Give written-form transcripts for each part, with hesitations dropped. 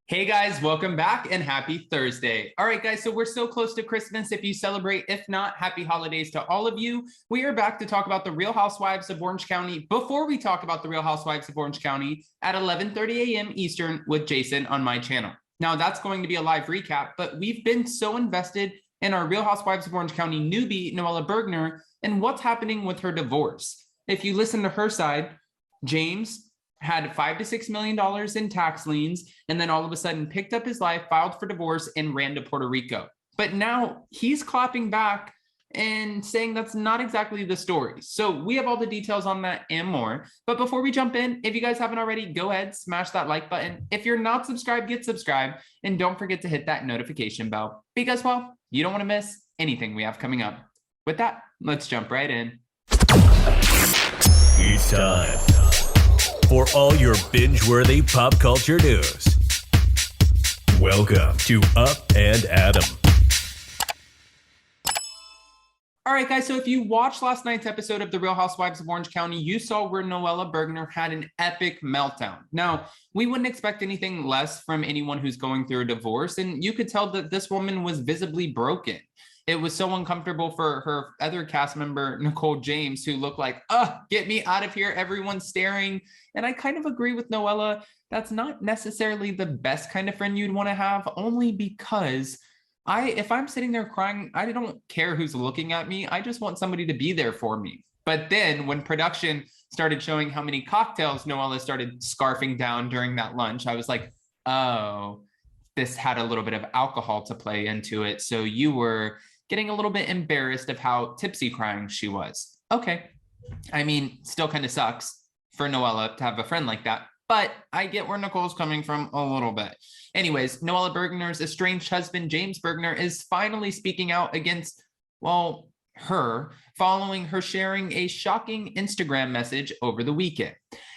Hey guys, welcome back and happy Thursday. All right, guys, so we're so close to Christmas. If you celebrate, if not, happy holidays to all of you. We are back to talk about the Real Housewives of Orange County. Before we talk about the Real Housewives of Orange County at 11:30 a.m. Eastern with Jason on my channel. Now, that's going to be a live recap, but we've been so invested in our Real Housewives of Orange County newbie, Noella Bergener, and what's happening with her divorce. If you listen to her side, James had $5 to $6 million in tax liens, and then all of a sudden picked up his life, filed for divorce, and ran to Puerto Rico. But now he's clapping back and saying that's not exactly the story. So we have all the details on that and more. But before we jump in, if you guys haven't already, go ahead, smash that like button. If you're not subscribed, get subscribed. And don't forget to hit that notification bell because, well, you don't want to miss anything we have coming up. With that, let's jump right in. It's time for all your binge-worthy pop culture news. Welcome to Up and Adam. All right, guys, so if you watched last night's episode of The Real Housewives of Orange County, you saw where Noella Bergener had an epic meltdown. Now, we wouldn't expect anything less from anyone who's going through a divorce, and you could tell that this woman was visibly broken. It was so uncomfortable for her other cast member, Nicole James, who looked like, get me out of here, everyone's staring. And I kind of agree with Noella. That's not necessarily the best kind of friend you'd want to have, only because if I'm sitting there crying, I don't care who's looking at me. I just want somebody to be there for me. But then when production started showing how many cocktails Noella started scarfing down during that lunch, I was like, oh, this had a little bit of alcohol to play into it. So you were getting a little bit embarrassed of how tipsy crying she was. Okay. I mean, still kind of sucks for Noella to have a friend like that, but I get where Nicole's coming from a little bit. Anyways, Noella Bergener's estranged husband, James Bergener, is finally speaking out against, well, her, following her sharing a shocking Instagram message over the weekend.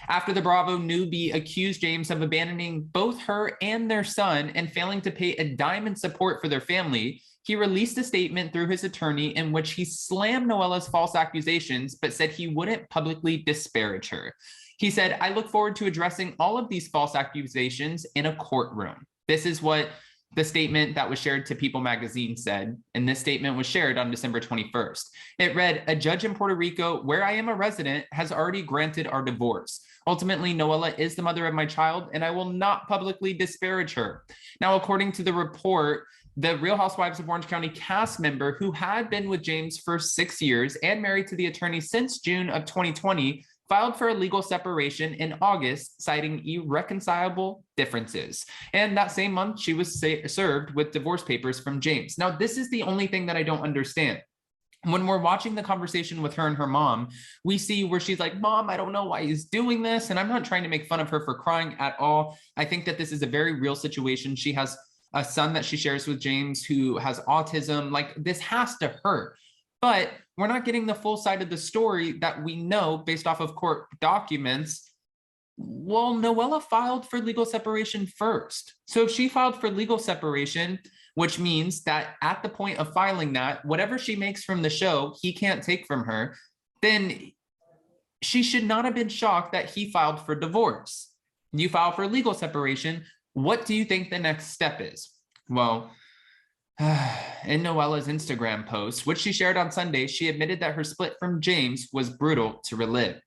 After the Bravo newbie accused James of abandoning both her and their son and failing to pay a dime in support for their family, he released a statement through his attorney in which he slammed Noella's false accusations, but said he wouldn't publicly disparage her. He said, "I look forward to addressing all of these false accusations in a courtroom." This is what the statement that was shared to People magazine said, and this statement was shared on December 21st. It read, "A judge in Puerto Rico, where I am a resident, has already granted our divorce. Ultimately, Noella is the mother of my child, and I will not publicly disparage her." Now, according to the report, the Real Housewives of Orange County cast member who had been with James for 6 years and married to the attorney since June of 2020 filed for a legal separation in August, citing irreconcilable differences. And that same month, she was served with divorce papers from James. Now, this is the only thing that I don't understand. When we're watching the conversation with her and her mom, we see where she's like, "Mom, I don't know why he's doing this." And I'm not trying to make fun of her for crying at all. I think that this is a very real situation. She has a son that she shares with James who has autism. Like, this has to hurt. But we're not getting the full side of the story that we know based off of court documents. Well, Noella filed for legal separation first. So if she filed for legal separation, which means that at the point of filing that, whatever she makes from the show, he can't take from her, then she should not have been shocked that he filed for divorce. You file for legal separation. What do you think the next step is? Well, in Noella's Instagram post, which she shared on Sunday, she admitted that her split from James was brutal to relive.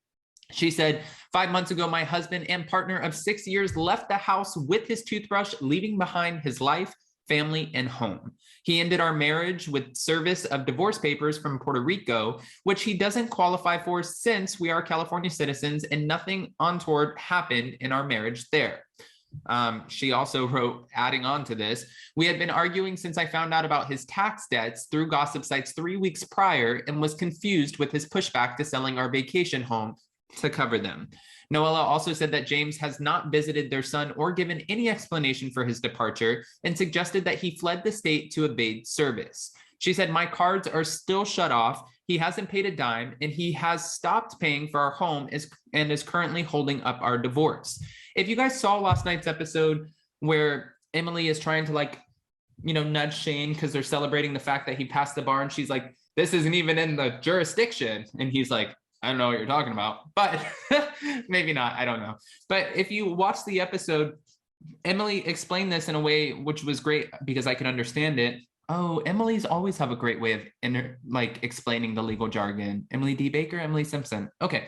She said, "5 months ago, my husband and partner of 6 years left the house with his toothbrush, leaving behind his life, family, and home. He ended our marriage with service of divorce papers from Puerto Rico, which he doesn't qualify for since we are California citizens and nothing untoward happened in our marriage there." She also wrote, adding on to this, "We had been arguing since I found out about his tax debts through gossip sites 3 weeks prior and was confused with his pushback to selling our vacation home to cover them." Noella also said that James has not visited their son or given any explanation for his departure and suggested that he fled the state to evade service. She said, "My cards are still shut off. He hasn't paid a dime, and he has stopped paying for our home and is currently holding up our divorce." If you guys saw last night's episode where Emily is trying to nudge Shane because they're celebrating the fact that he passed the bar, and she's like, "This isn't even in the jurisdiction." And he's like, "I don't know what you're talking about," but maybe not. I don't know. But if you watch the episode, Emily explained this in a way which was great because I could understand it. Oh, Emily's always have a great way of explaining the legal jargon. Emily D. Baker, Emily Simpson. Okay.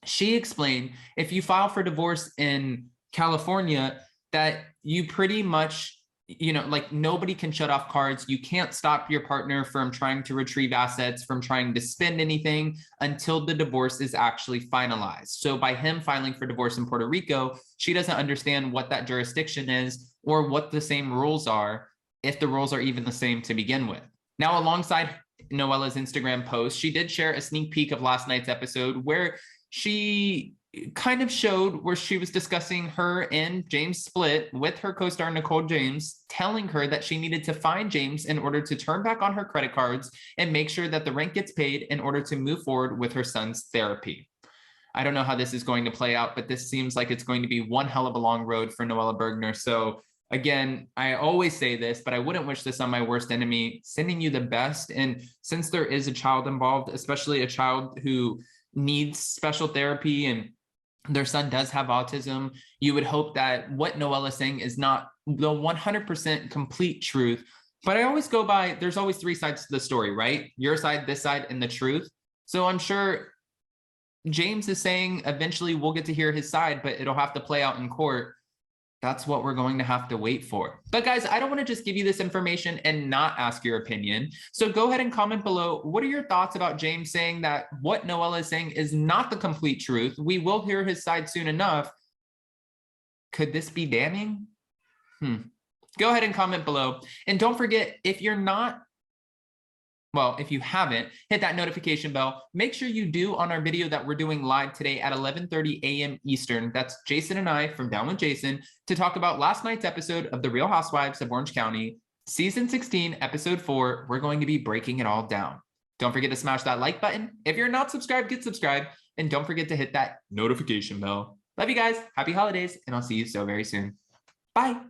She explained if you file for divorce in California, that you pretty much, like nobody can shut off cards. You can't stop your partner from trying to retrieve assets, from trying to spend anything until the divorce is actually finalized. So by him filing for divorce in Puerto Rico, she doesn't understand what that jurisdiction is or what the same rules are, if the rules are even the same to begin with. Now, alongside Noella's Instagram post, she did share a sneak peek of last night's episode where she kind of showed where she was discussing her and James' split with her co-star Nicole James, telling her that she needed to find James in order to turn back on her credit cards and make sure that the rent gets paid in order to move forward with her son's therapy. I don't know how this is going to play out, but this seems like it's going to be one hell of a long road for Noella Bergener. So again, I always say this, but I wouldn't wish this on my worst enemy. Sending you the best. And since there is a child involved, especially a child who needs special therapy and their son does have autism, you would hope that what Noella is saying is not the 100% complete truth. But I always go by, there's always three sides to the story, right? Your side, this side, and the truth. So I'm sure James is saying eventually we'll get to hear his side, but it'll have to play out in court. That's what we're going to have to wait for. But guys, I don't want to just give you this information and not ask your opinion. So go ahead and comment below. What are your thoughts about James saying that what Noella is saying is not the complete truth? We will hear his side soon enough. Could this be damning? Go ahead and comment below. And don't forget, if you haven't, hit that notification bell. Make sure you do on our video that we're doing live today at 11:30 a.m. Eastern. That's Jason and I from Down with Jason to talk about last night's episode of The Real Housewives of Orange County, Season 16, Episode 4. We're going to be breaking it all down. Don't forget to smash that like button. If you're not subscribed, get subscribed. And don't forget to hit that notification bell. Love you guys. Happy holidays. And I'll see you so very soon. Bye.